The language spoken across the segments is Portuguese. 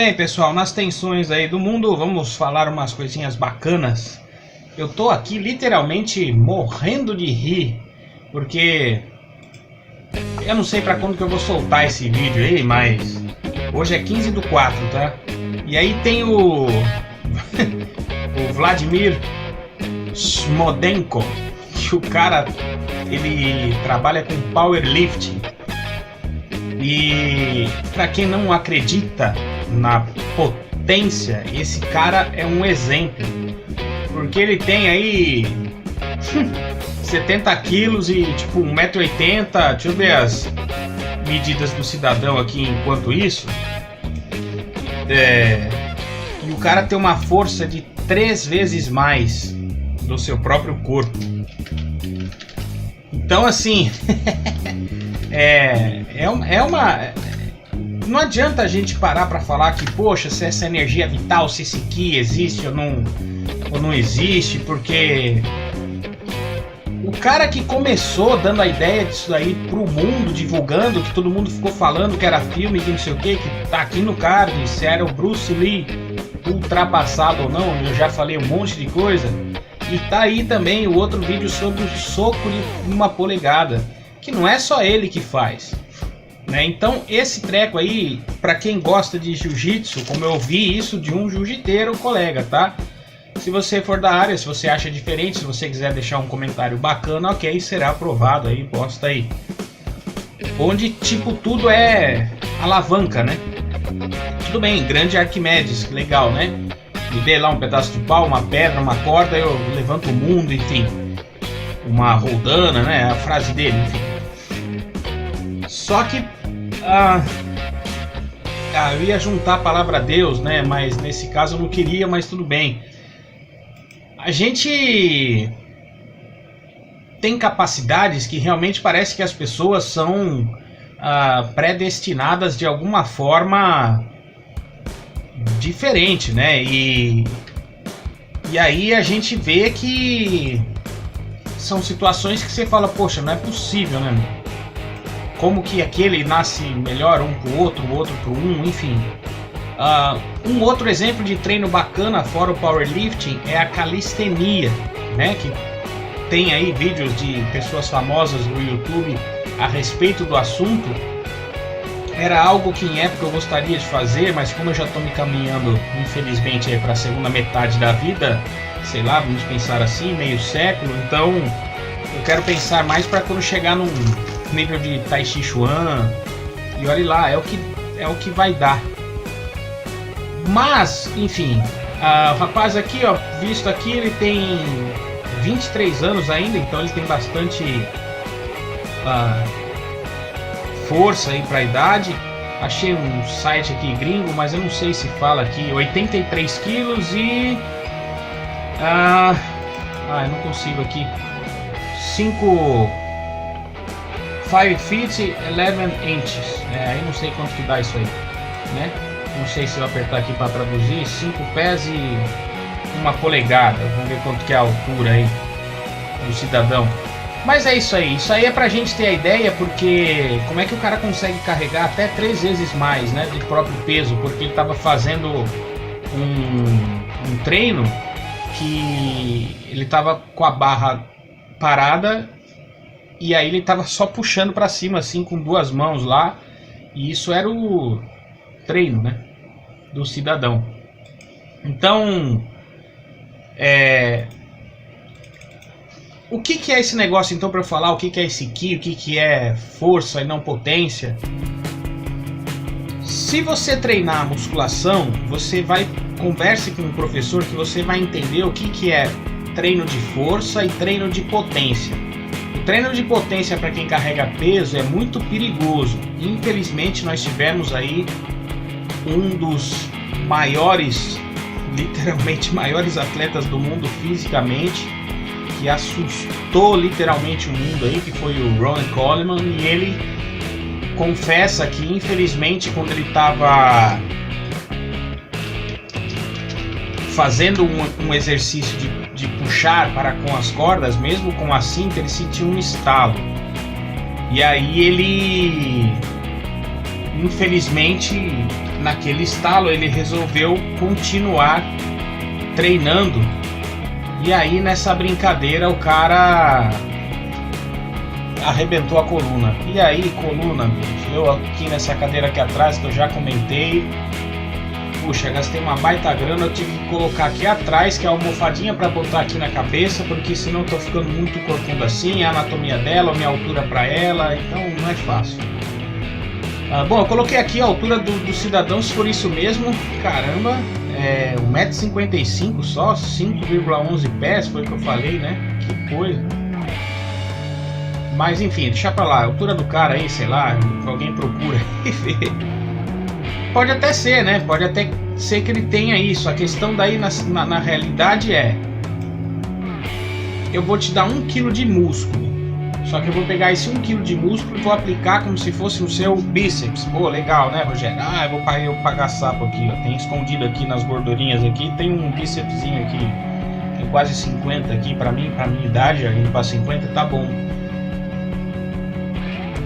bem, pessoal, nas tensões aí do mundo, vamos falar umas coisinhas bacanas. Eu tô aqui literalmente morrendo de rir, porque eu não sei pra quando que eu vou soltar esse vídeo aí, mas hoje é 15/4, tá? E aí tem o Vladimir Smodenko, que o cara, ele trabalha com powerlifting. E para quem não acredita na potência, esse cara é um exemplo, porque ele tem aí 70 quilos e tipo 1,80 m. Deixa eu ver as medidas do cidadão aqui enquanto isso. E o cara tem uma força de 3 vezes mais do seu próprio corpo. Então assim não adianta a gente parar para falar que, poxa, se essa energia vital, se esse Ki existe ou não existe, porque o cara que começou dando a ideia disso daí pro mundo, divulgando, que todo mundo ficou falando que era filme, que não sei o que tá aqui no card, se era o Bruce Lee ultrapassado ou não, eu já falei um monte de coisa. E tá aí também o outro vídeo sobre o soco de 1 polegada, que não é só ele que faz, né? Então esse treco aí, pra quem gosta de jiu-jitsu, como eu ouvi isso de um jiu-jiteiro colega, tá? Se você for da área, se você acha diferente, se você quiser deixar um comentário bacana, ok, será aprovado aí, posta aí. Onde tipo tudo é alavanca, né? Tudo bem, grande Arquimedes, que legal, né? Me dê lá um pedaço de pau, uma pedra, uma corda, eu levanto o mundo, enfim. Uma roldana, né? A frase dele, enfim. Só que eu ia juntar a palavra Deus, né? Mas nesse caso eu não queria, mas tudo bem. A gente tem capacidades que realmente parece que as pessoas são predestinadas de alguma forma diferente, né? E aí a gente vê que são situações que você fala, poxa, não é possível, né? Como que aquele nasce melhor um pro outro, o outro pro um, enfim. Um outro exemplo de treino bacana fora o powerlifting é a calistenia, né? Que tem aí vídeos de pessoas famosas no YouTube a respeito do assunto. Era algo que em época eu gostaria de fazer, mas como eu já estou me caminhando, infelizmente, para a segunda metade da vida, sei lá, vamos pensar assim, meio século, então eu quero pensar mais para quando chegar num nível de Tai Chi Chuan, e olhe lá, é o que vai dar. Mas, enfim, o rapaz aqui, ó, visto aqui, ele tem 23 anos ainda, então ele tem bastante força aí para a idade. Achei um site aqui gringo, mas eu não sei se fala aqui, 83 quilos e eu não consigo aqui, 5 feet 11 inches, aí não sei quanto que dá isso aí, né? Não sei se eu apertar aqui para traduzir, 5 pés e 1 polegada, vamos ver quanto que é a altura aí do cidadão. Mas é isso aí é pra gente ter a ideia, porque como é que o cara consegue carregar até 3 vezes mais, né, de próprio peso, porque ele estava fazendo um treino que ele estava com a barra parada e aí ele estava só puxando para cima assim com 2 mãos lá, e isso era o treino, né, do cidadão. Então o que é esse negócio, então, para eu falar o que é esse Ki, o que é força e não potência? Se você treinar a musculação, você converse com um professor que você vai entender o que é treino de força e treino de potência. O treino de potência para quem carrega peso é muito perigoso. Infelizmente nós tivemos aí um dos maiores, literalmente maiores atletas do mundo fisicamente, que assustou literalmente o mundo aí, que foi o Ronnie Coleman, e ele confessa que infelizmente quando ele estava fazendo um exercício de puxar para com as cordas, mesmo com a cinta, ele sentiu um estalo, e aí ele infelizmente naquele estalo ele resolveu continuar treinando. E aí nessa brincadeira o cara arrebentou a coluna. E aí, coluna, eu aqui nessa cadeira aqui atrás, que eu já comentei, puxa, gastei uma baita grana, eu tive que colocar aqui atrás, que é a almofadinha para botar aqui na cabeça, porque senão eu tô ficando muito corcunda assim, a anatomia dela, a minha altura para ela, então não é fácil. Bom, eu coloquei aqui a altura do cidadão, se for isso mesmo, caramba, 1,55 m só, 5,11 pés, foi o que eu falei, né? Que coisa. Mas enfim, deixa pra lá, a altura do cara aí, sei lá, alguém procura e vê. Pode até ser, né? Pode até ser que ele tenha isso. A questão daí na realidade é: eu vou te dar 1 kg de músculo. Só que eu vou pegar esse 1 kg de músculo e vou aplicar como se fosse o seu bíceps. Pô, legal, né, Rogério? Eu vou pagar sapo aqui, ó. Tem escondido aqui nas gordurinhas aqui, tem um bícepsinho aqui. Tem quase 50 aqui pra minha idade, indo pra 50, tá bom.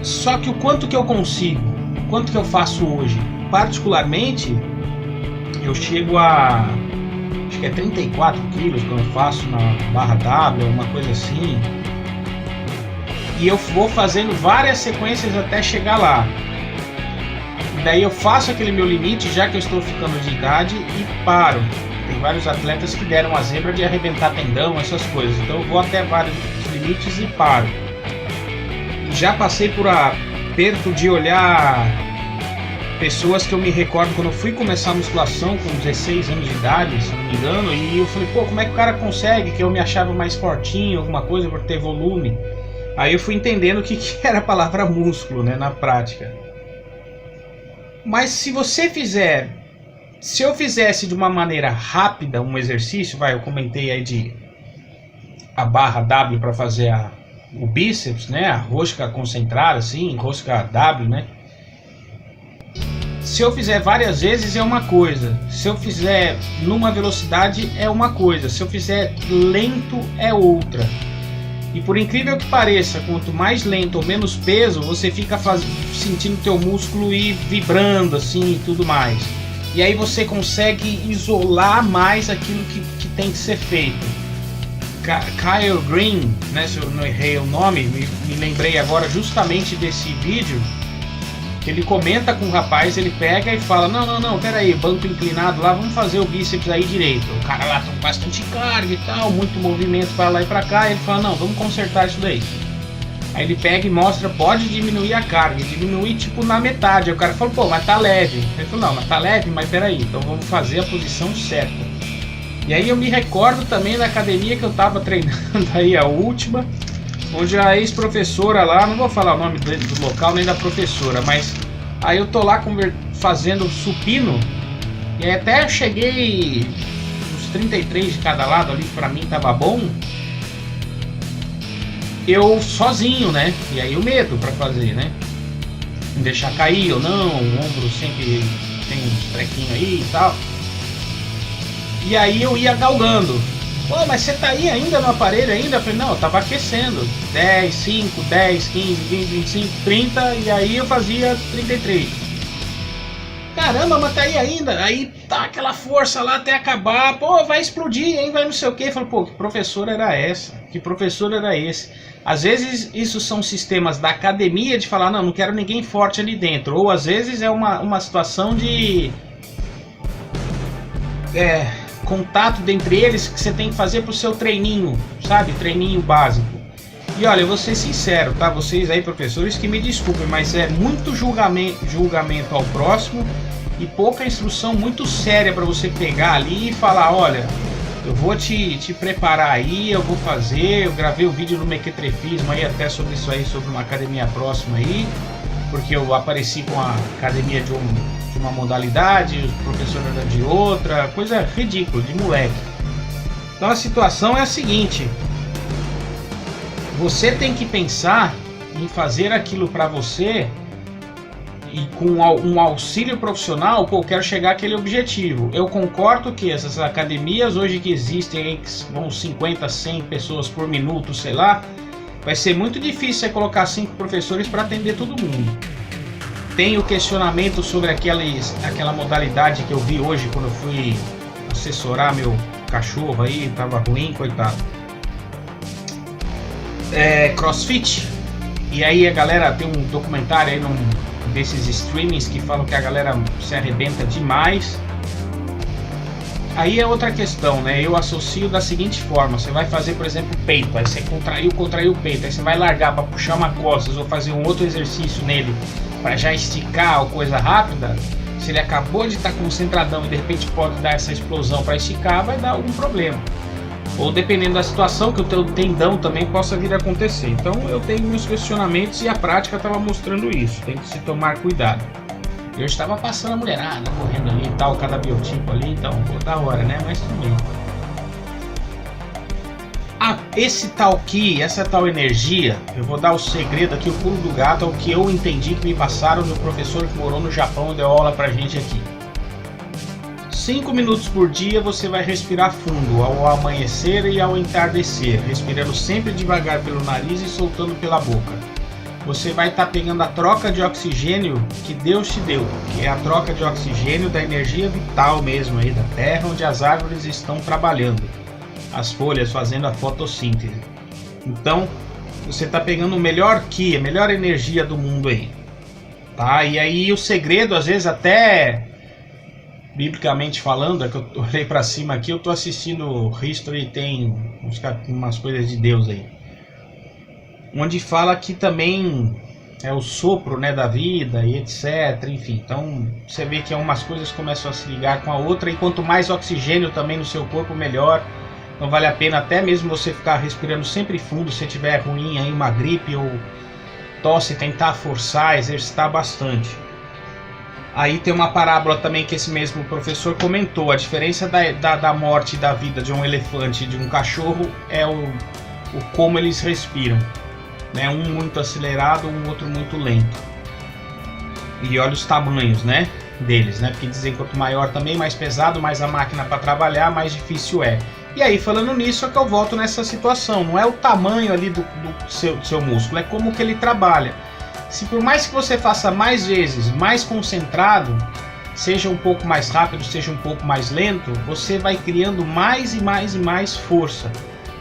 Só que o quanto que eu consigo, o quanto que eu faço hoje, particularmente, eu chego a, acho que é 34 quilos que eu faço na barra W, uma coisa assim, e eu vou fazendo várias sequências até chegar lá. Daí eu faço aquele meu limite, já que eu estou ficando de idade, e paro. Tem vários atletas que deram a zebra de arrebentar tendão, essas coisas, então eu vou até vários limites e paro. Já passei por aperto de olhar pessoas que eu me recordo quando eu fui começar a musculação com 16 anos de idade, se não me engano, e eu falei, pô, como é que o cara consegue? Que eu me achava mais fortinho, alguma coisa por ter volume. Aí eu fui entendendo o que era a palavra músculo, né, na prática. Mas se eu fizesse de uma maneira rápida um exercício, eu comentei aí de a barra W para fazer o bíceps, né, a rosca concentrada, assim, rosca W, né. Se eu fizer várias vezes é uma coisa, se eu fizer numa velocidade é uma coisa, se eu fizer lento é outra. E por incrível que pareça, quanto mais lento ou menos peso, você fica sentindo teu músculo ir vibrando assim e tudo mais. E aí você consegue isolar mais aquilo que tem que ser feito. Kyle Green, né, se eu não errei o nome, me lembrei agora justamente desse vídeo, que ele comenta com o rapaz, ele pega e fala, não, pera aí, banco inclinado lá, vamos fazer o bíceps aí direito. O cara lá tá com bastante carga e tal, muito movimento para lá e para cá, e ele fala, não, vamos consertar isso daí. Aí ele pega e mostra, pode diminuir a carga, diminuir tipo na metade. Aí o cara fala, pô, mas tá leve. Ele falou, não, mas tá leve, mas pera aí, então vamos fazer a posição certa. E aí eu me recordo também da academia que eu tava treinando aí, a última, onde a ex-professora lá, não vou falar o nome do local nem da professora, mas aí eu tô lá fazendo supino, e aí até eu cheguei uns 33 de cada lado ali, pra mim tava bom, eu sozinho, né, e aí o medo pra fazer, né, deixar cair ou não, o ombro sempre tem uns trequinhos aí e tal. E aí eu ia galgando. Pô, mas você tá aí ainda no aparelho ainda? Eu falei, não, eu tava aquecendo. 10, 5, 10, 15, 20, 25, 30, e aí eu fazia 33. Caramba, mas tá aí ainda? Aí tá aquela força lá até acabar. Pô, vai explodir, hein? Vai não sei o quê. Eu falei, pô, que professor era essa? Que professor era esse? Às vezes isso são sistemas da academia de falar, não quero ninguém forte ali dentro. Ou às vezes é uma situação de contato dentre eles que você tem que fazer pro seu treininho, sabe? Treininho básico. E olha, eu vou ser sincero, tá? Vocês aí, professores, que me desculpem, mas é muito julgamento ao próximo e pouca instrução muito séria para você pegar ali e falar, olha, eu vou te preparar aí, eu vou fazer, eu gravei um vídeo no Mequetrefismo aí até sobre isso aí, sobre uma academia próxima aí, porque eu apareci com a academia de uma modalidade, o professor era de outra, coisa ridícula, de moleque. Então a situação é a seguinte, você tem que pensar em fazer aquilo para você e com um auxílio profissional, pô, eu quero chegar àquele objetivo. Eu concordo que essas academias hoje que existem, que vão 50, 100 pessoas por minuto, sei lá, vai ser muito difícil você colocar 5 professores para atender todo mundo. Tem o questionamento sobre aquela modalidade que eu vi hoje quando eu fui assessorar meu cachorro aí, tava ruim, coitado. CrossFit. E aí a galera tem um documentário aí desses streamings que falam que a galera se arrebenta demais. Aí é outra questão, né? Eu associo da seguinte forma: você vai fazer, por exemplo, peito, aí você contraiu o peito, aí você vai largar para puxar uma costas ou fazer um outro exercício nele para já esticar ou coisa rápida. Se ele acabou de estar concentradão e de repente pode dar essa explosão para esticar, vai dar algum problema. Ou dependendo da situação, que o teu tendão também possa vir a acontecer. Então eu tenho meus questionamentos e a prática estava mostrando isso. Tem que se tomar cuidado. Eu estava passando a mulherada, correndo ali e tal, cada biotipo ali, então, pô, da hora, né? Mas tudo bem. Essa tal energia, eu vou dar o segredo aqui, o pulo do gato, é o que eu entendi, que me passaram do professor que morou no Japão e deu aula pra gente aqui. 5 minutos por dia você vai respirar fundo, ao amanhecer e ao entardecer, respirando sempre devagar pelo nariz e soltando pela boca. Você vai estar pegando a troca de oxigênio que Deus te deu, que é a troca de oxigênio da energia vital mesmo aí da terra, onde as árvores estão trabalhando, as folhas fazendo a fotossíntese. Então você está pegando o melhor ki, a melhor energia do mundo aí, tá? E aí o segredo, às vezes até biblicamente falando, é que eu olhei para cima aqui, eu estou assistindo History, tem umas coisas de Deus aí, onde fala que também é o sopro, né, da vida e etc, enfim. Então você vê que umas coisas começam a se ligar com a outra, e quanto mais oxigênio também no seu corpo, melhor. Então vale a pena até mesmo você ficar respirando sempre fundo, se tiver ruim aí, uma gripe ou tosse, tentar forçar, exercitar bastante. Aí tem uma parábola também que esse mesmo professor comentou: a diferença da morte e da vida de um elefante e de um cachorro é o como eles respiram, né? Um muito acelerado, um outro muito lento. E olha os tamanhos, né, deles, né? Porque dizem que quanto maior também, mais pesado, mais a máquina para trabalhar, mais difícil é. E aí, falando nisso, é que eu volto nessa situação. Não é o tamanho ali do seu músculo, é como que ele trabalha. Se por mais que você faça mais vezes, mais concentrado, seja um pouco mais rápido, seja um pouco mais lento, você vai criando mais e mais e mais força.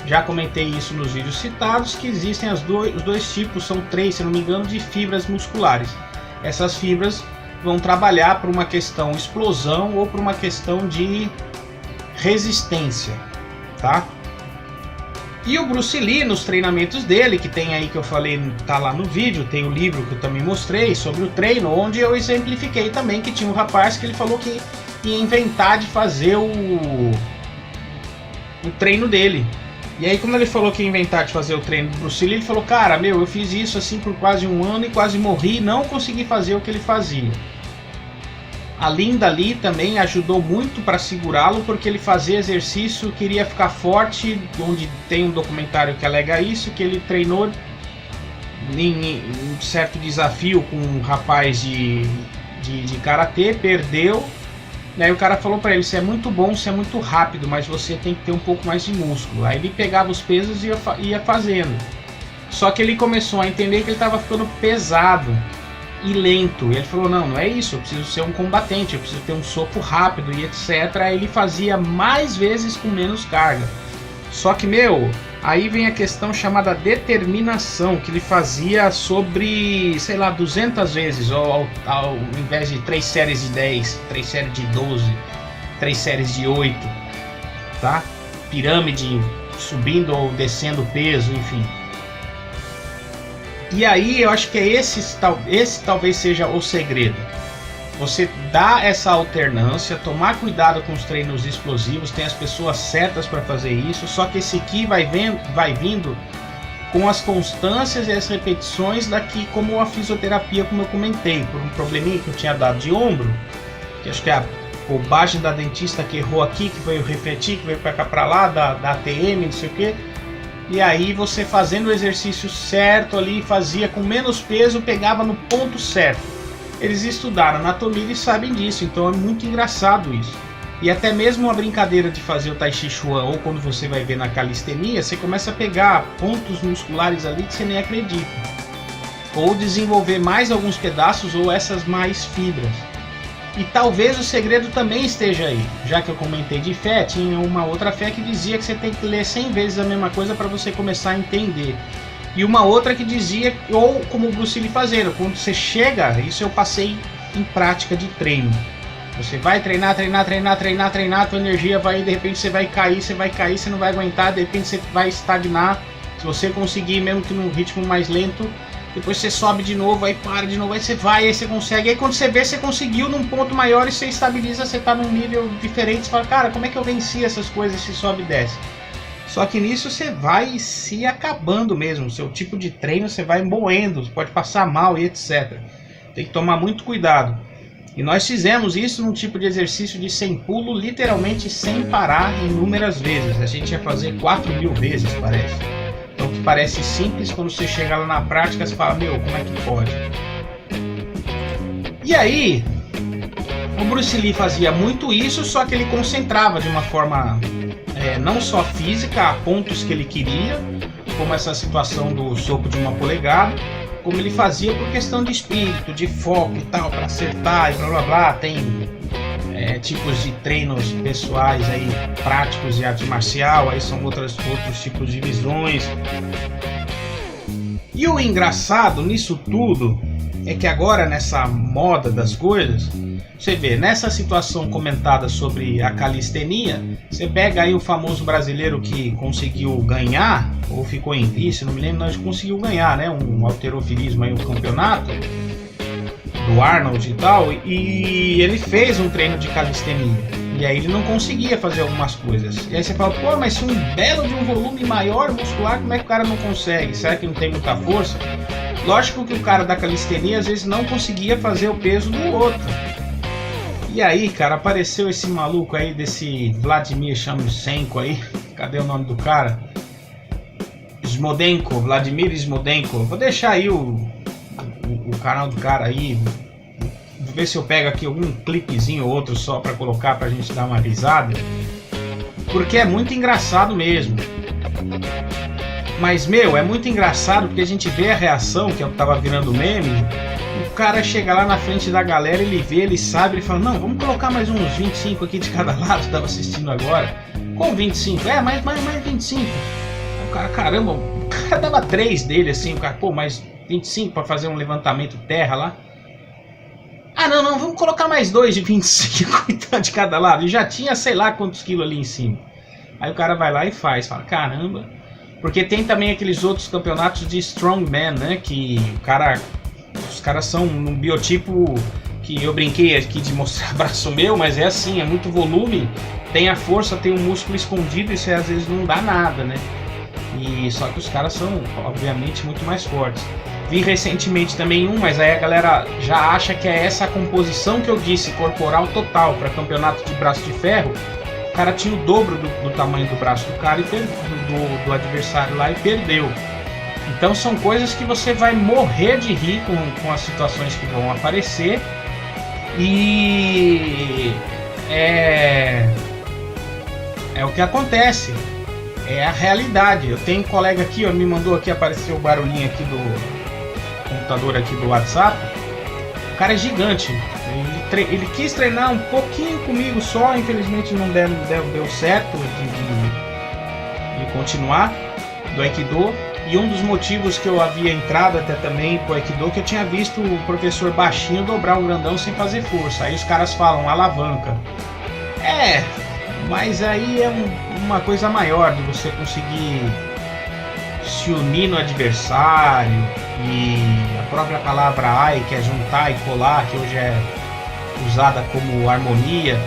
Já comentei isso nos vídeos citados, que existem os dois tipos, são 3, se não me engano, de fibras musculares. Essas fibras vão trabalhar por uma questão explosão ou por uma questão de resistência, tá? E o Bruce Lee, nos treinamentos dele, que tem aí que eu falei, tá lá no vídeo, tem o livro que eu também mostrei sobre o treino, onde eu exemplifiquei também que tinha um rapaz que ele falou que ia inventar de fazer o treino dele. E aí, como ele falou que ia inventar de fazer o treino do Bruce Lee, ele falou: cara, eu fiz isso assim por quase um ano e quase morri e não consegui fazer o que ele fazia. A Linda Lee também ajudou muito para segurá-lo, porque ele fazia exercício, queria ficar forte, onde tem um documentário que alega isso, que ele treinou em um certo desafio com um rapaz de karatê, perdeu. Aí o cara falou pra ele: você é muito bom, você é muito rápido, mas você tem que ter um pouco mais de músculo. Aí ele pegava os pesos e ia fazendo. Só que ele começou a entender que ele estava ficando pesado e lento. E ele falou: não é isso, eu preciso ser um combatente, eu preciso ter um soco rápido e etc. Aí ele fazia mais vezes com menos carga. Só que, aí vem a questão chamada determinação, que ele fazia sobre, sei lá, 200 vezes, ao invés de 3 séries de 10, 3 séries de 12, 3 séries de 8, tá? Pirâmide, subindo ou descendo peso, enfim. E aí eu acho que esse talvez seja o segredo. Você dá essa alternância, tomar cuidado com os treinos explosivos, tem as pessoas certas para fazer isso, só que esse aqui vai vindo com as constâncias e as repetições daqui, como a fisioterapia, como eu comentei, por um probleminha que eu tinha dado de ombro, que acho que é a bobagem da dentista que errou aqui, que veio refletir, que veio para cá para lá, da ATM, não sei o que. E aí você fazendo o exercício certo ali, fazia com menos peso, pegava no ponto certo. Eles estudaram anatomia e sabem disso, então é muito engraçado isso. E até mesmo a brincadeira de fazer o Tai Chi Chuan, ou quando você vai ver na calistenia, você começa a pegar pontos musculares ali que você nem acredita. ou desenvolver mais alguns pedaços ou essas mais fibras. E talvez o segredo também esteja aí. Já que eu comentei de fé, tinha uma outra fé que dizia que você tem que ler 100 vezes a mesma coisa para você começar a entender. E uma outra que dizia, ou como o Bruce Lee fazia, quando você chega, isso eu passei em prática de treino. Você vai treinar, tua energia vai, de repente você vai cair, você não vai aguentar, de repente você vai estagnar. Se você conseguir, mesmo que num ritmo mais lento, depois você sobe de novo, aí para de novo, aí você vai, aí você consegue. Aí quando você vê, você conseguiu num ponto maior e você estabiliza, você tá num nível diferente. Você fala, cara, como é que eu venci essas coisas se sobe e desce? Só que nisso você vai se acabando mesmo, o seu tipo de treino você vai moendo, pode passar mal e etc. Tem que tomar muito cuidado. E nós fizemos isso num tipo de exercício de sem pulo, literalmente sem parar inúmeras vezes. A gente ia fazer 4.000 vezes, parece. Então, que parece simples, quando você chega lá na prática, você fala, meu, como é que pode? E aí, o Bruce Lee fazia muito isso, só que ele concentrava de uma forma não só física, a pontos que ele queria, como essa situação do soco de uma polegada, como ele fazia por questão de espírito, de foco e tal, para acertar e blá blá blá. Tem tipos de treinos pessoais aí, práticos de arte marcial, aí são outros tipos de visões. E o engraçado nisso tudo é que agora, nessa moda das coisas, você vê, nessa situação comentada sobre a calistenia, você pega aí o famoso brasileiro que conseguiu ganhar, ou ficou em vice, não me lembro, mas conseguiu ganhar, né, um halterofilismo aí, um campeonato do Arnold e tal, e ele fez um treino de calistenia, e aí ele não conseguia fazer algumas coisas. E aí você fala, pô, mas se um belo de um volume maior muscular, como é que o cara não consegue? Será que não tem muita força? Lógico que o cara da calistenia às vezes não conseguia fazer o peso do outro. E aí, cara, apareceu esse maluco aí, desse Vladimir Chamchenko aí, cadê o nome do cara? Smodenko, Vladimir Smodenko. Vou deixar aí o canal do cara aí, vou ver se eu pego aqui algum clipezinho ou outro só pra colocar pra gente dar uma risada, porque é muito engraçado mesmo. Mas, meu, é muito engraçado porque a gente vê a reação, que é o que tava virando meme. O cara chega lá na frente da galera, ele vê, ele sabe, ele fala, não, vamos colocar mais uns 25 aqui de cada lado, eu tava assistindo agora. Com 25? Mais 25. O cara, caramba, o cara dava 3 dele assim, o cara, pô, mais 25 pra fazer um levantamento terra lá. Ah, não, vamos colocar mais 2 de 25 de cada lado. E já tinha sei lá quantos quilos ali em cima. Aí o cara vai lá e faz, fala, caramba. Porque tem também aqueles outros campeonatos de strongman, né? Que os caras são um biotipo que eu brinquei aqui de mostrar braço meu, mas é assim, é muito volume, tem a força, tem o músculo escondido, isso às vezes não dá nada, né? E só que os caras são, obviamente, muito mais fortes. Vi recentemente também mas aí a galera já acha que é essa a composição que eu disse, corporal total, para campeonato de braço de ferro. O cara tinha o dobro do tamanho do braço do cara e do adversário lá e perdeu. Então são coisas que você vai morrer de rir com as situações que vão aparecer. E é o que acontece. É a realidade. Eu tenho um colega aqui, ó, me mandou aqui, apareceu o barulhinho aqui do computador aqui do WhatsApp. O cara é gigante. Ele quis treinar um pouquinho comigo só, infelizmente não deu certo de continuar do Aikido. E um dos motivos que eu havia entrado até também pro Aikido, que eu tinha visto o professor baixinho dobrar um grandão sem fazer força. Aí os caras falam alavanca. Mas aí é uma coisa maior de você conseguir se unir no adversário. E a própria palavra ai, que é juntar e colar, que hoje é usada como harmonia.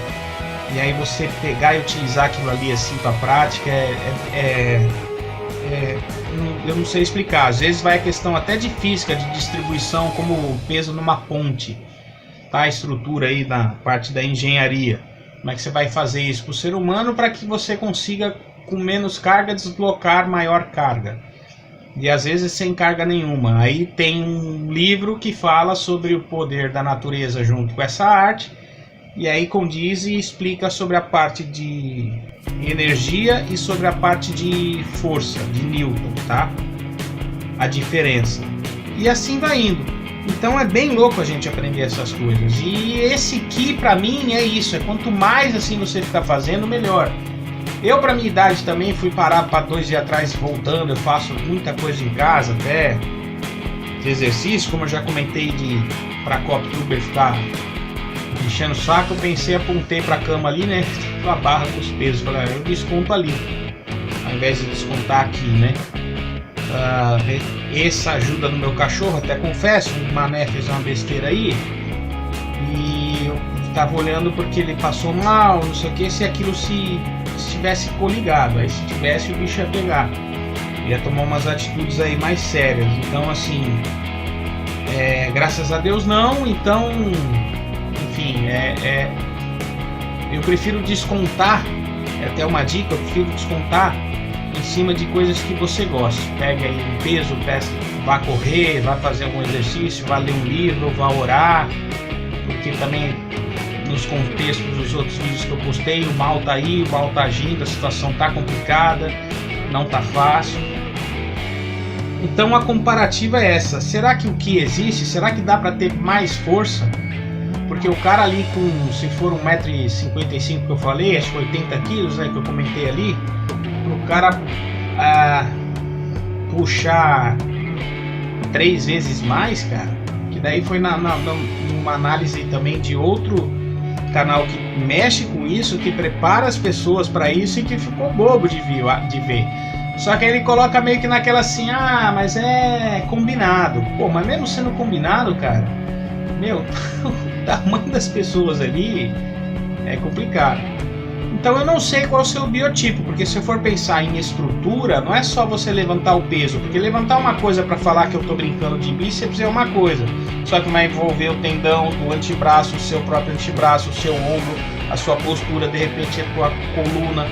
E aí você pegar e utilizar aquilo ali assim para a prática eu não sei explicar. Às vezes vai a questão até de física, de distribuição, como peso numa ponte, tá? A estrutura aí na parte da engenharia. Como é que você vai fazer isso para o ser humano para que você consiga, com menos carga, deslocar maior carga? E às vezes sem carga nenhuma. Aí tem um livro que fala sobre o poder da natureza junto com essa arte. E aí condiz e explica sobre a parte de energia e sobre a parte de força, de Newton, tá? A diferença. E assim vai indo. Então é bem louco a gente aprender essas coisas. E esse Ki pra mim é isso, é quanto mais assim você ficar fazendo, melhor. Eu, pra minha idade também, fui parar para 2 dias atrás voltando. Eu faço muita coisa em casa, até de exercício, como eu já comentei, pra Coptuber ficar enchendo o saco. Eu pensei, apontei pra cama ali, né? A barra com os pesos, falei, eu desconto ali, ao invés de descontar aqui, né? Essa ajuda no meu cachorro, até confesso, o Mané fez uma besteira aí. E eu tava olhando porque ele passou mal, não sei o que, se aquilo se tivesse coligado, aí se tivesse o bicho ia pegar, ia tomar umas atitudes aí mais sérias. Então assim, graças a Deus não. Então, enfim, eu prefiro descontar, é até uma dica, eu prefiro descontar em cima de coisas que você gosta. Pegue aí um peso, vá correr, vá fazer algum exercício, vá ler um livro, vá orar, porque também nos contextos dos outros vídeos que eu postei, o mal tá aí, o mal tá agindo, a situação tá complicada, não tá fácil. Então a comparativa é essa, será que o que existe, será que dá para ter mais força? Porque o cara ali com, se for 1,55 m que eu falei, acho que 80 kg, né, que eu comentei ali, o cara puxar 3 vezes mais, cara, que daí foi numa análise também de outro canal que mexe com isso, que prepara as pessoas para isso e que ficou bobo de ver. Só que aí ele coloca meio que naquela assim, mas é combinado. Pô, mas mesmo sendo combinado, cara, meu, o tamanho das pessoas ali é complicado. Então eu não sei qual é o seu biotipo, porque se eu for pensar em estrutura, não é só você levantar o peso, porque levantar uma coisa para falar que eu tô brincando de bíceps é uma coisa, só que vai envolver o tendão, o antebraço, o seu próprio antebraço, o seu ombro, a sua postura, de repente a tua coluna,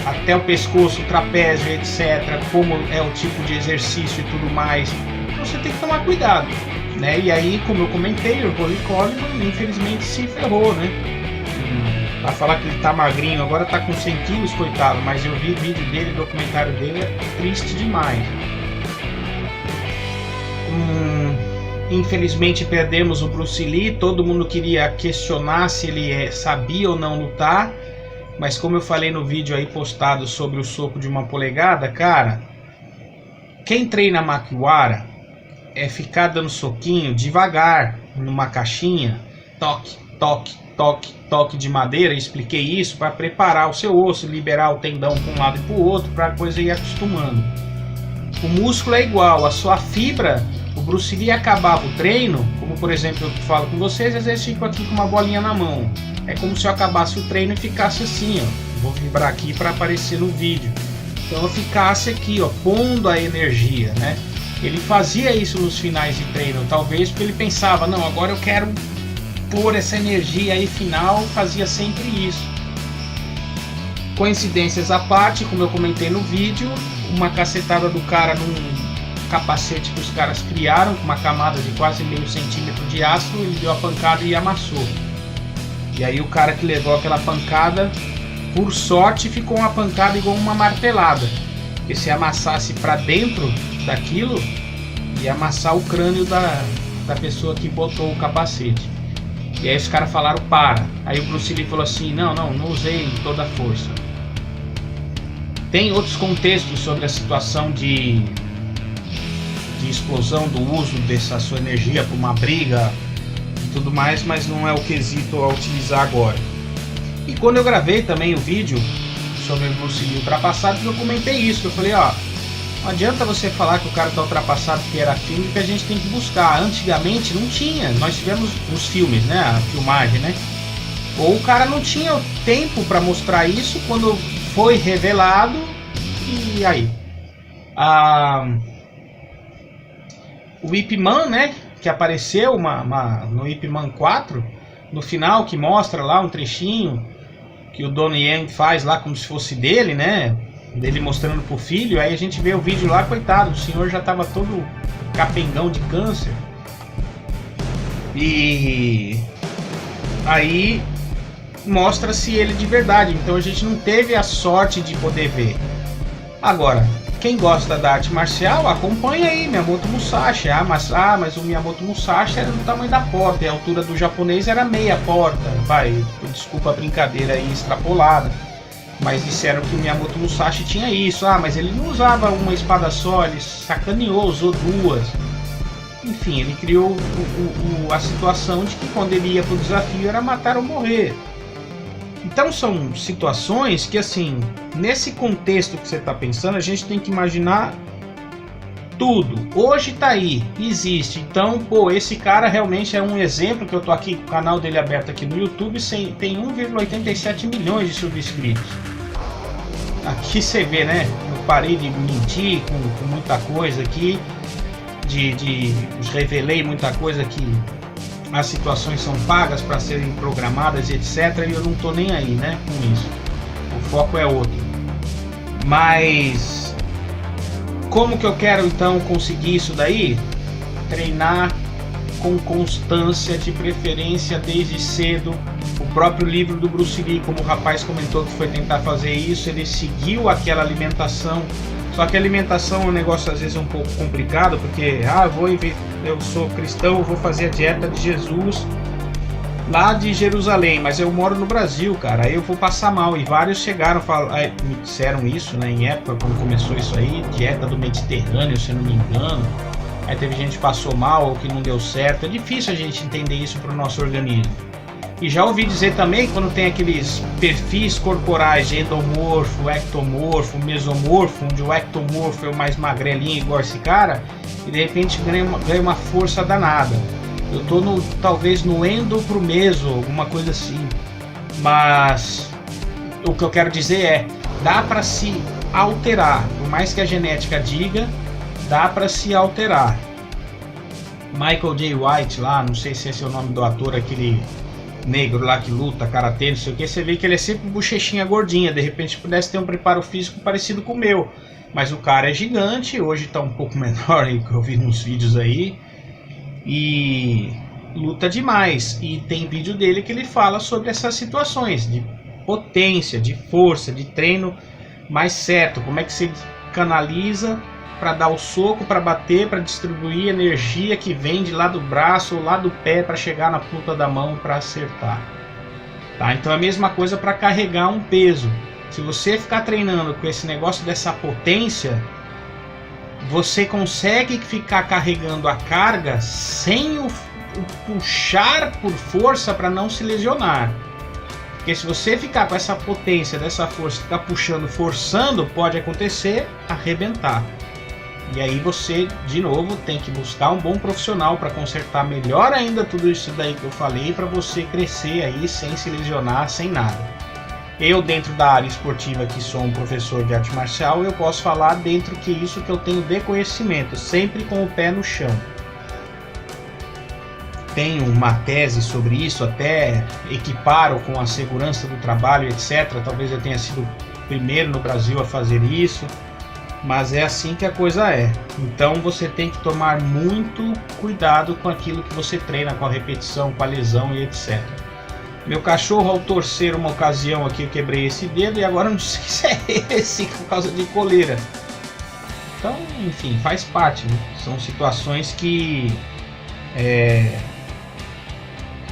até o pescoço, o trapézio, etc, como é o tipo de exercício e tudo mais. Então você tem que tomar cuidado, né? E aí, como eu comentei, o Rory Coleman infelizmente se ferrou, né? Pra falar que ele tá magrinho, agora tá com 100 quilos, coitado, mas eu vi o vídeo dele, o documentário dele, é triste demais. Infelizmente perdemos o Bruce Lee, todo mundo queria questionar se ele sabia ou não lutar, mas como eu falei no vídeo aí postado sobre o soco de 1 polegada, cara, quem treina Makiwara é ficar dando soquinho devagar, numa caixinha, toque, toque, toque, toque de madeira. Expliquei isso para preparar o seu osso, liberar o tendão para um lado e para o outro, para a coisa ir acostumando. O músculo é igual, a sua fibra, o Bruce Lee acabava o treino, como por exemplo eu falo com vocês, às vezes fico aqui com uma bolinha na mão, é como se eu acabasse o treino e ficasse assim, ó, vou vibrar aqui para aparecer no vídeo, então eu ficasse aqui, ó, pondo a energia, né? Ele fazia isso nos finais de treino, talvez porque ele pensava, não, agora eu quero pôr essa energia aí final, fazia sempre isso. Coincidências à parte, como eu comentei no vídeo, uma cacetada do cara num capacete que os caras criaram, com uma camada de quase meio centímetro de aço, ele deu a pancada e amassou. E aí o cara que levou aquela pancada, por sorte, ficou uma pancada igual uma martelada. Porque se amassasse para dentro daquilo, ia amassar o crânio da pessoa que botou o capacete. E aí os caras falaram, para. Aí o Bruce Lee falou assim, não usei toda a força. Tem outros contextos sobre a situação de explosão do uso dessa sua energia para uma briga e tudo mais, mas não é o quesito a utilizar agora. E quando eu gravei também o vídeo sobre o Bruce Lee ultrapassado, eu comentei isso, eu falei, ó, não adianta você falar que o cara tá ultrapassado porque era filme, que a gente tem que buscar. Antigamente não tinha, nós tivemos os filmes, né, a filmagem, né, ou o cara não tinha o tempo para mostrar isso quando foi revelado, e aí o Ip Man, né, que apareceu no Ip Man 4 no final, que mostra lá um trechinho que o Donnie Yen faz lá como se fosse dele, né, dele mostrando pro filho. Aí a gente vê o vídeo lá, coitado, o senhor já tava todo capengão de câncer. E aí mostra-se ele de verdade. Então a gente não teve a sorte de poder ver. Agora, quem gosta da arte marcial, acompanha aí Miyamoto Musashi. Mas o Miyamoto Musashi era do tamanho da porta, e a altura do japonês era meia porta. Desculpa a brincadeira aí extrapolada. Mas disseram que o Miyamoto Musashi tinha isso. Mas ele não usava uma espada só, ele sacaneou, usou duas. Enfim, ele criou a situação de que quando ele ia pro desafio era matar ou morrer. Então são situações que, assim, nesse contexto que você está pensando, a gente tem que imaginar tudo. Hoje tá aí, existe. Então, esse cara realmente é um exemplo, que eu tô aqui com o canal dele aberto aqui no YouTube, tem 1,87 milhões de subscritos. Aqui você vê, né? Eu parei de mentir com muita coisa aqui, revelei muita coisa que as situações são pagas para serem programadas, etc. E eu não tô nem aí, né, com isso. O foco é outro. Mas como que eu quero então conseguir isso daí? Treinar com constância, de preferência desde cedo. O próprio livro do Bruce Lee, como o rapaz comentou que foi tentar fazer isso, ele seguiu aquela alimentação. Só que a alimentação é um negócio às vezes um pouco complicado, porque eu sou cristão, eu vou fazer a dieta de Jesus lá de Jerusalém, mas eu moro no Brasil, cara, aí eu vou passar mal. E vários chegaram, me disseram isso, né, em época quando começou isso aí, dieta do Mediterrâneo, se eu não me engano. Aí teve gente que passou mal ou que não deu certo. É difícil a gente entender isso para o nosso organismo. E já ouvi dizer também, quando tem aqueles perfis corporais de endomorfo, ectomorfo, mesomorfo, onde o ectomorfo é o mais magrelinho igual esse cara, e de repente ganha uma força danada. Eu tô talvez no endo pro meso, alguma coisa assim. Mas o que eu quero dizer é, dá para se alterar, por mais que a genética diga, dá para se alterar. Michael J. White lá, não sei se esse é o nome do ator, aquele negro lá que luta, karatê, não sei o que, você vê que ele é sempre bochechinha gordinha, de repente pudesse ter um preparo físico parecido com o meu, mas o cara é gigante, hoje tá um pouco menor aí, que eu vi nos vídeos aí, e luta demais, e tem vídeo dele que ele fala sobre essas situações, de potência, de força, de treino mais certo, como é que você canaliza para dar o soco, para bater, para distribuir energia que vem de lá do braço ou lá do pé para chegar na ponta da mão para acertar. Tá? Então é a mesma coisa para carregar um peso. Se você ficar treinando com esse negócio dessa potência, você consegue ficar carregando a carga sem o puxar por força para não se lesionar. Porque se você ficar com essa potência, dessa força, ficar puxando, forçando, pode acontecer arrebentar. E aí você, de novo, tem que buscar um bom profissional para consertar melhor ainda tudo isso daí que eu falei, para você crescer aí sem se lesionar, sem nada. Eu, dentro da área esportiva, que sou um professor de arte marcial, eu posso falar dentro que isso que eu tenho de conhecimento, sempre com o pé no chão. Tenho uma tese sobre isso, até equiparo com a segurança do trabalho, etc. Talvez eu tenha sido o primeiro no Brasil a fazer isso. Mas é assim que a coisa é. Então você tem que tomar muito cuidado com aquilo que você treina, com a repetição, com a lesão e etc. Meu cachorro, ao torcer uma ocasião aqui, eu quebrei esse dedo e agora não sei se é esse por causa de coleira. Então, enfim, faz parte, né? São situações que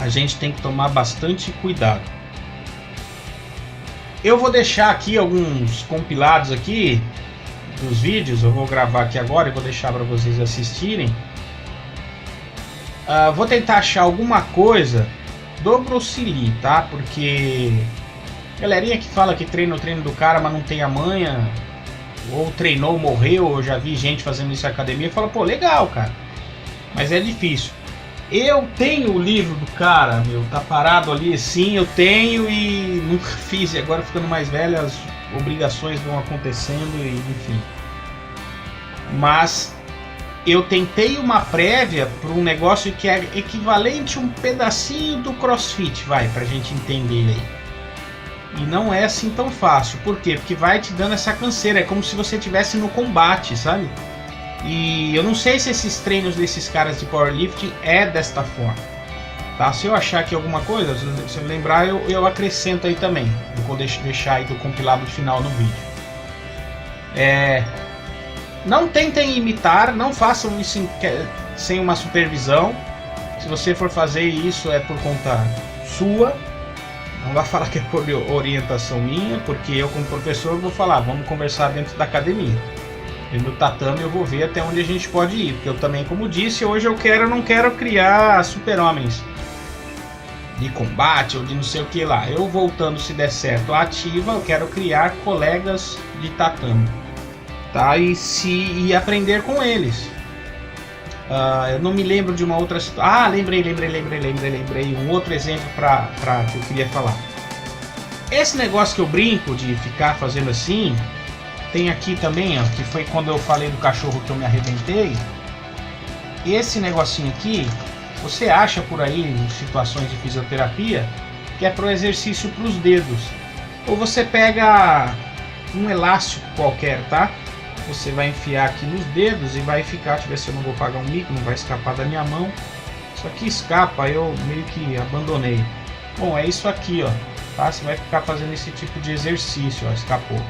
a gente tem que tomar bastante cuidado. Eu vou deixar aqui alguns compilados aqui dos vídeos, eu vou gravar aqui agora e vou deixar para vocês assistirem. Vou tentar achar alguma coisa do Bruce Lee, tá? Porque galerinha que fala que treina o treino do cara, mas não tem a manha, ou treinou, morreu, eu já vi gente fazendo isso na academia e fala, pô, legal, cara, mas é difícil. Eu tenho o livro do cara, tá parado ali, sim, eu tenho e nunca fiz, e agora ficando mais velho as obrigações vão acontecendo e enfim. Mas eu tentei uma prévia para um negócio que é equivalente a um pedacinho do CrossFit, pra gente entender aí. E não é assim tão fácil. Por quê? Porque vai te dando essa canseira, é como se você estivesse no combate, sabe? E eu não sei se esses treinos desses caras de powerlifting é desta forma. Tá? Se eu achar aqui alguma coisa, se eu lembrar, eu acrescento aí também. Eu vou deixar aí do compilado final no vídeo. Não tentem imitar, não façam isso sem uma supervisão. Se você for fazer isso é por conta sua. Não vai falar que é por orientação minha, porque eu como professor vou falar, vamos conversar dentro da academia. E no tatame eu vou ver até onde a gente pode ir, porque eu também, como disse, hoje eu não quero criar super-homens de combate ou de não sei o que lá. Eu voltando, se der certo, a ativa, eu quero criar colegas de tatame, tá? E aprender com eles. Eu não me lembro de uma outra situação. Lembrei um outro exemplo para que eu queria falar. Esse negócio que eu brinco de ficar fazendo assim, tem aqui também, ó, que foi quando eu falei do cachorro que eu me arrebentei. Esse negocinho aqui, você acha por aí em situações de fisioterapia, que é para o exercício para os dedos. Ou você pega um elástico qualquer, tá? Você vai enfiar aqui nos dedos e vai ficar, deixa eu ver se eu não vou pagar um mico, não vai escapar da minha mão. Isso aqui escapa, eu meio que abandonei. Bom, é isso aqui, ó, tá? Você vai ficar fazendo esse tipo de exercício, ó, escapou.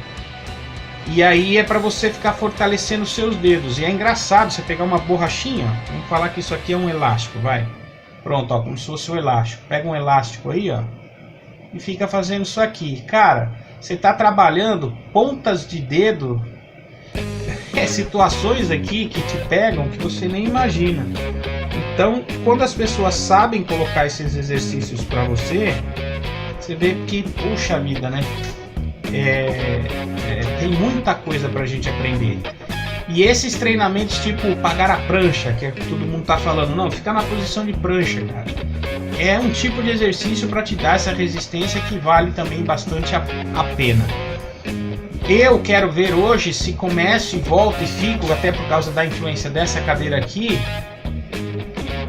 E aí é para você ficar fortalecendo os seus dedos. E é engraçado você pegar uma borrachinha, ó, vamos falar que isso aqui é um elástico, vai. Pronto, ó, como se fosse um elástico. Pega um elástico aí, ó, e fica fazendo isso aqui. Cara, você tá trabalhando pontas de dedo, situações aqui que te pegam que você nem imagina. Então, quando as pessoas sabem colocar esses exercícios para você, você vê que, puxa vida, né? Tem muita coisa pra gente aprender. E esses treinamentos tipo pagar a prancha, que é que todo mundo tá falando, não, ficar na posição de prancha, cara, é um tipo de exercício para te dar essa resistência que vale também bastante a pena. Eu quero ver hoje se começo e volto e fico, até por causa da influência dessa cadeira aqui,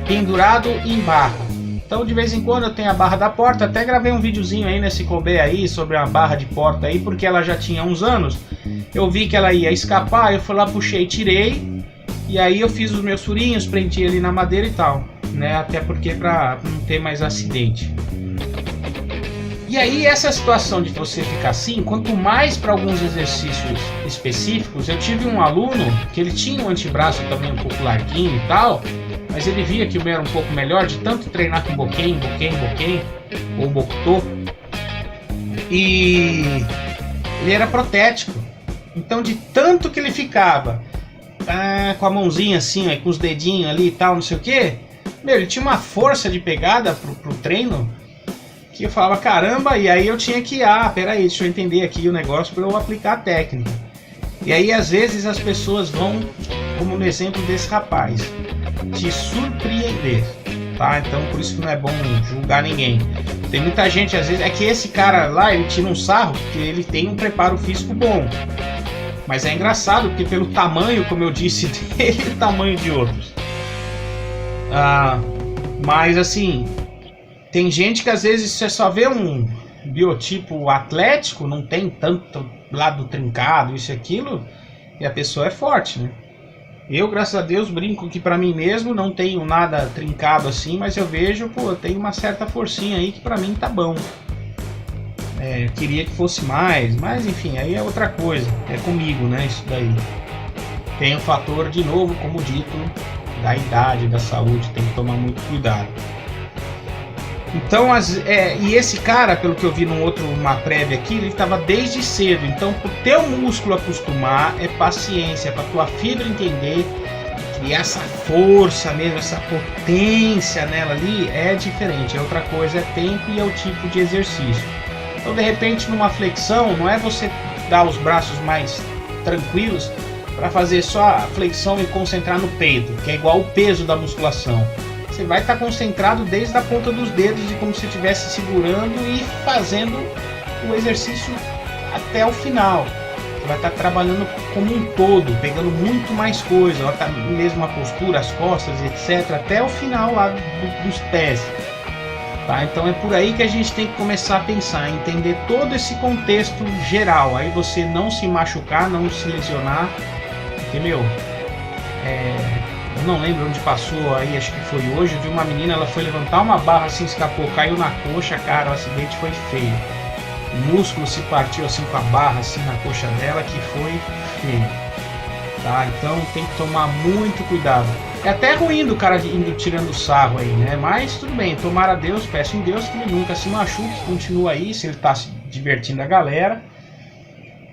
pendurado em barra. Então de vez em quando eu tenho a barra da porta, até gravei um videozinho aí nesse Kobe aí sobre a barra de porta aí, porque ela já tinha uns anos. Eu vi que ela ia escapar, eu fui lá, puxei, tirei, e aí eu fiz os meus furinhos, prendi ali na madeira e tal, né? Até porque para não ter mais acidente. E aí essa situação de você ficar assim, quanto mais para alguns exercícios específicos, eu tive um aluno que ele tinha um antebraço também um pouco larguinho e tal, mas ele via que o meu era um pouco melhor de tanto treinar com boquém, ou bokutô, e ele era protético. Então de tanto que ele ficava com a mãozinha assim, ó, com os dedinhos ali e tal, não sei o que, ele tinha uma força de pegada pro treino, que eu falava, caramba, e aí eu tinha que, peraí, deixa eu entender aqui o negócio para eu aplicar a técnica. E aí às vezes as pessoas vão, como no exemplo desse rapaz, te surpreender, tá? Então por isso que não é bom julgar ninguém. Tem muita gente, às vezes, é que esse cara lá, ele tira um sarro, porque ele tem um preparo físico bom. Mas é engraçado, porque pelo tamanho, como eu disse, dele e o tamanho de outros. Mas assim, tem gente que às vezes você só vê um biotipo atlético, não tem tanto lado trincado, isso e aquilo, e a pessoa é forte, né? Eu, graças a Deus, brinco que pra mim mesmo não tenho nada trincado assim, mas eu vejo, eu tenho uma certa forcinha aí que pra mim tá bom. Queria que fosse mais, mas enfim, aí é outra coisa, é comigo, né, isso daí. Tem o fator, de novo, como dito, da idade, da saúde, tem que tomar muito cuidado. Então, e esse cara, pelo que eu vi numa prévia aqui, ele estava desde cedo. Então, pro teu músculo acostumar, é paciência, para tua fibra entender, criar essa força mesmo, essa potência nela ali, é diferente. É outra coisa, é tempo e é o tipo de exercício. Então, de repente, numa flexão, não é você dar os braços mais tranquilos para fazer só a flexão e concentrar no peito, que é igual o peso da musculação. Você vai estar concentrado desde a ponta dos dedos e como se estivesse segurando e fazendo o exercício até o final. Você vai estar trabalhando como um todo, pegando muito mais coisa, tá mesmo a postura, as costas, etc, até o final lá dos pés. Tá? Então é por aí que a gente tem que começar a pensar, entender todo esse contexto geral. Aí você não se machucar, não se lesionar, porque eu não lembro onde passou aí, acho que foi hoje, eu vi uma menina, ela foi levantar uma barra assim, escapou, caiu na coxa, cara, o acidente foi feio. O músculo se partiu assim com a barra assim na coxa dela, que foi feio. tá? Então tem que tomar muito cuidado. É até ruim do cara indo tirando sarro aí, né? Mas tudo bem, tomara a Deus, peço em Deus que ele nunca se machuque, continua aí, se ele tá se divertindo a galera.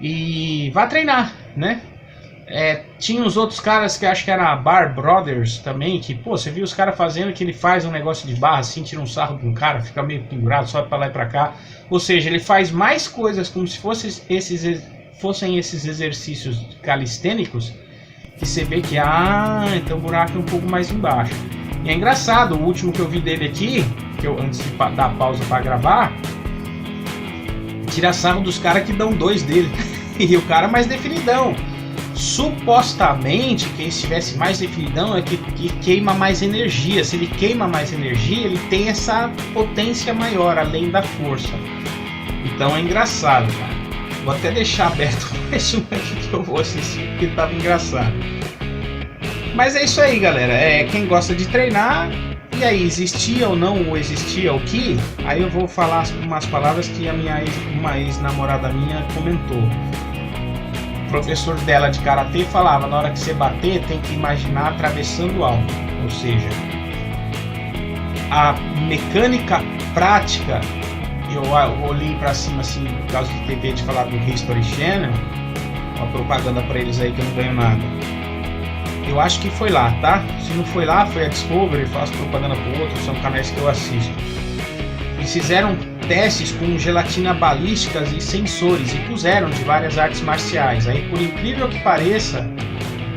E vá treinar, né? Tinha uns outros caras que acho que era Bar Brothers também, que, pô, você viu os caras fazendo que ele faz um negócio de barra assim, tira um sarro de um cara, fica meio pendurado, sobe pra lá e pra cá. Ou seja, ele faz mais coisas como se fossem esses exercícios calistênicos, que você vê que, então o buraco é um pouco mais embaixo. E é engraçado, o último que eu vi dele aqui, que eu antes de dar pausa pra gravar, tira sarro dos caras que dão 2 dele. E o cara mais definidão. Supostamente, quem estivesse mais definidão é que queima mais energia. Se ele queima mais energia, ele tem essa potência maior, além da força. Então é engraçado, cara. Vou até deixar aberto mais um aqui que eu vou assistir, porque tava engraçado. Mas é isso aí, galera. Quem gosta de treinar, e aí, existia ou não existia o Ki? Aí eu vou falar umas palavras que uma ex-namorada minha comentou. O professor dela de karatê falava: na hora que você bater, tem que imaginar atravessando algo. Ou seja, a mecânica prática, eu olhei pra cima assim, por causa do TV de falar do History Channel, uma propaganda pra eles aí que eu não ganho nada. Eu acho que foi lá, tá? Se não foi lá, foi a Discovery, faço propaganda pro outro, são canais que eu assisto. Eles fizeram testes com gelatina balísticas e sensores e puseram de várias artes marciais. Aí, por incrível que pareça,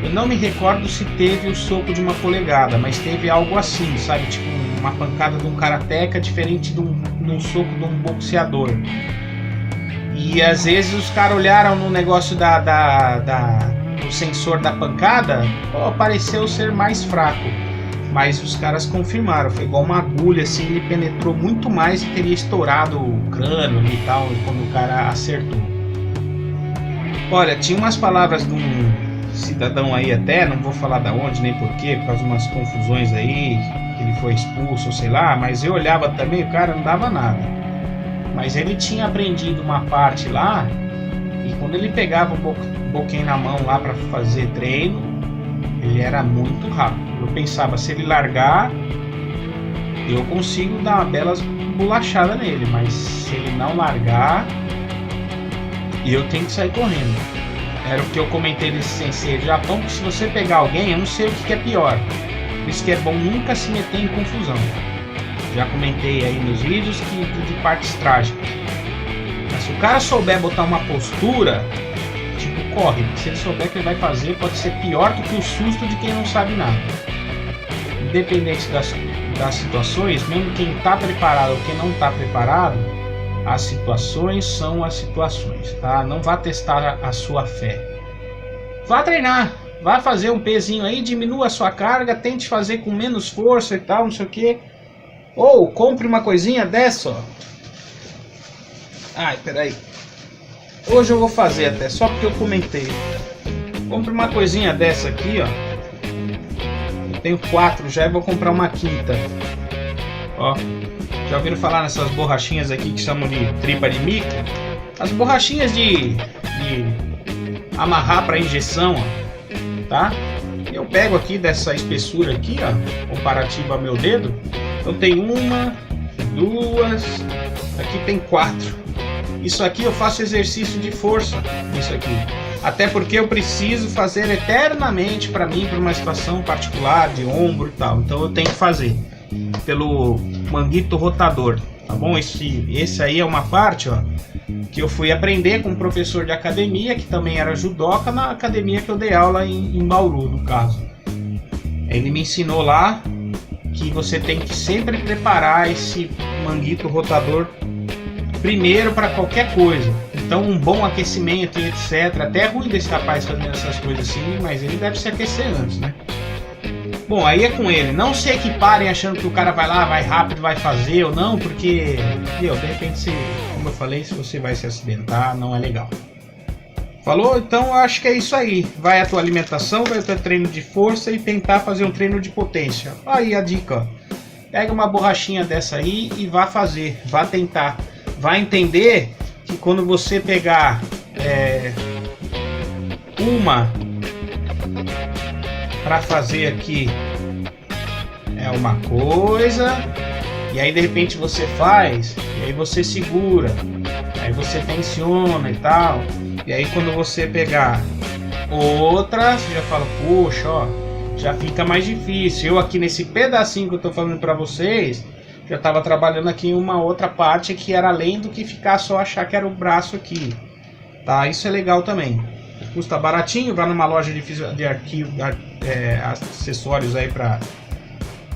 eu não me recordo se teve o soco de uma polegada, mas teve algo assim, sabe? Tipo uma pancada de um karateca diferente de um soco de um boxeador. E às vezes os caras olharam no negócio do sensor da pancada, pareceu ser mais fraco. Mas os caras confirmaram, foi igual uma agulha, assim, ele penetrou muito mais e teria estourado o crânio e tal, quando o cara acertou. Olha, tinha umas palavras de um cidadão aí até, não vou falar da onde nem porquê, por causa de umas confusões aí, que ele foi expulso, sei lá, mas eu olhava também, o cara não dava nada. Mas ele tinha aprendido uma parte lá, e quando ele pegava o boquinho na mão lá para fazer treino, ele era muito rápido. Eu pensava, se ele largar, eu consigo dar uma bela bolachada nele, mas se ele não largar, eu tenho que sair correndo. Era o que eu comentei desse sensei do Japão, que se você pegar alguém, eu não sei o que é pior. Por isso que é bom nunca se meter em confusão. Já comentei aí nos vídeos de partes trágicas. Mas se o cara souber botar uma postura, tipo, corre. Se ele souber o que ele vai fazer, pode ser pior do que o susto de quem não sabe nada. Independente das situações, mesmo quem está preparado ou quem não está preparado, as situações são as situações, tá? Não vá testar a sua fé. Vá treinar, vá fazer um pezinho aí, diminua a sua carga, tente fazer com menos força e tal, não sei o que. Ou compre uma coisinha dessa, ó. Ai, peraí. Hoje eu vou fazer até, só porque eu comentei. Compre uma coisinha dessa aqui, ó. Eu tenho 4 já e vou comprar uma quinta. Ó. Já ouviram falar nessas borrachinhas aqui que chamam de tripa de mica? As borrachinhas de amarrar para injeção, ó, tá? Eu pego aqui dessa espessura aqui, ó, comparativa ao meu dedo. Então tem 1, 2, aqui tem 4. Isso aqui eu faço exercício de força, isso aqui. Até porque eu preciso fazer eternamente para mim, por uma situação particular de ombro e tal. Então eu tenho que fazer pelo manguito rotador, tá bom? Esse aí é uma parte, ó, que eu fui aprender com um professor de academia, que também era judoca, na academia que eu dei aula em Bauru, no caso. Ele me ensinou lá que você tem que sempre preparar esse manguito rotador primeiro para qualquer coisa. Então um bom aquecimento e etc. Até é ruim desse rapaz fazendo essas coisas assim, mas ele deve se aquecer antes, né? Bom, aí é com ele. Não se equiparem achando que o cara vai lá, vai rápido, vai fazer ou não, porque, de repente, como eu falei, se você vai se acidentar, não é legal. Falou? Então eu acho que é isso aí. Vai a tua alimentação, vai o teu treino de força e tentar fazer um treino de potência. Aí a dica, ó. Pega uma borrachinha dessa aí e vá fazer, vá tentar. Vai entender que quando você pegar para fazer aqui é uma coisa, e aí de repente você faz, e aí você segura, aí você tensiona e tal, e aí quando você pegar outra, você já fala, poxa, ó, já fica mais difícil. Eu aqui nesse pedacinho que eu tô falando para vocês, já estava trabalhando aqui em uma outra parte que era além do que ficar só achar que era o braço aqui, tá? Isso é legal também. Custa baratinho, vai numa loja de acessórios aí para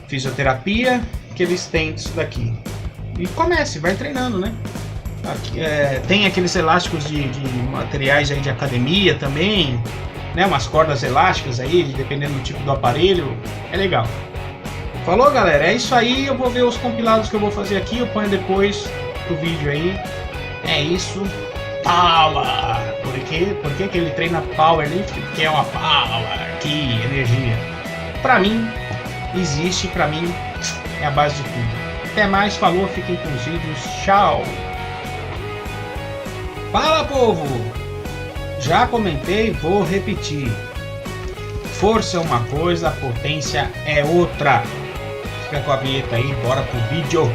fisioterapia, que eles têm isso daqui. E comece, vai treinando, né? Aqui, tem aqueles elásticos de materiais aí de academia também, né? Umas cordas elásticas aí, dependendo do tipo do aparelho, é legal. Falou, galera, é isso aí. Eu vou ver os compilados que eu vou fazer aqui, eu ponho depois do vídeo aí. É isso. Power! Por que ele treina powerlift? Porque é uma power, que energia. Pra mim, existe, pra mim, é a base de tudo. Até mais, falou, fiquem com os vídeos, tchau! Fala, povo! Já comentei, vou repetir. Força é uma coisa, potência é outra. Fica com a vinheta aí, bora pro vídeo.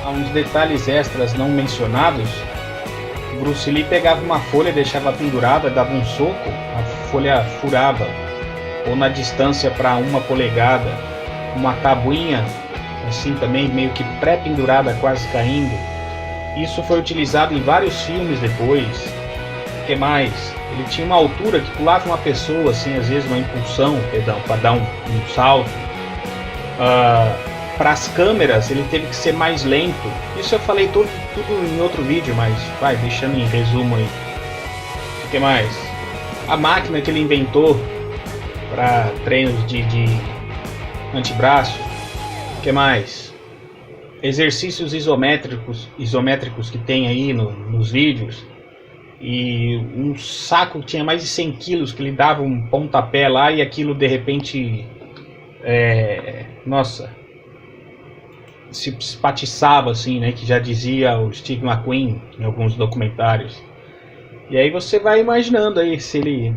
Há uns detalhes extras não mencionados. Bruce Lee pegava uma folha, deixava pendurada, dava um soco, a folha furava, ou na distância para 1 polegada, uma tabuinha assim também meio que pré-pendurada, quase caindo. Isso foi utilizado em vários filmes depois. O que mais? Ele tinha uma altura que pulava uma pessoa assim, às vezes uma impulsão, perdão, para dar um salto. Para as câmeras ele teve que ser mais lento. Isso eu falei tudo em outro vídeo, mas vai deixando em resumo aí. O que mais? A máquina que ele inventou para treinos de antebraço. O que mais? Exercícios isométricos que tem aí nos vídeos. E um saco que tinha mais de 100 quilos que ele dava um pontapé lá e aquilo de repente nossa, se espatiçava assim, né, que já dizia o Steve McQueen em alguns documentários. E aí você vai imaginando aí se ele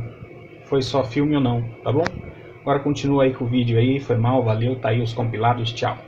foi só filme ou não, tá bom? Agora continua aí com o vídeo aí, foi mal, valeu, tá aí os compilados, tchau.